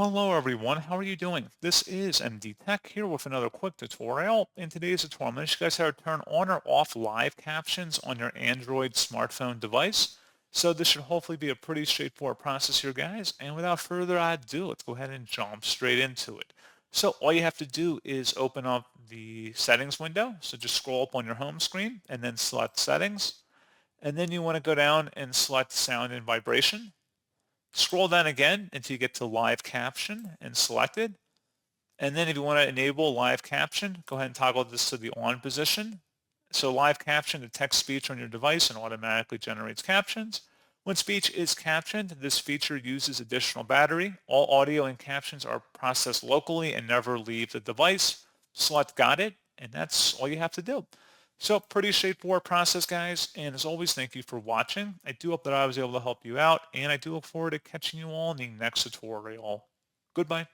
Hello everyone, how are you doing? This is MD Tech here with another quick tutorial. In today's tutorial, I'm going to show you guys how to turn on or off live captions on your Android smartphone device. So this should hopefully be a pretty straightforward process here, guys. And without further ado, let's go ahead and jump straight into it. So all you have to do is open up the settings window. So just scroll up on your home screen and then select settings. And then you want to go down and select sound and vibration. Scroll down again until you get to live caption and select it. And then if you want to enable live caption, go ahead and toggle this to the on position. So live caption detects speech on your device and automatically generates captions. When speech is captioned, this feature uses additional battery. All audio and captions are processed locally and never leave the device. Select got it, and that's all you have to do. So pretty straightforward process, guys. And as always, thank you for watching. I do hope that I was able to help you out, and I do look forward to catching you all in the next tutorial. Goodbye.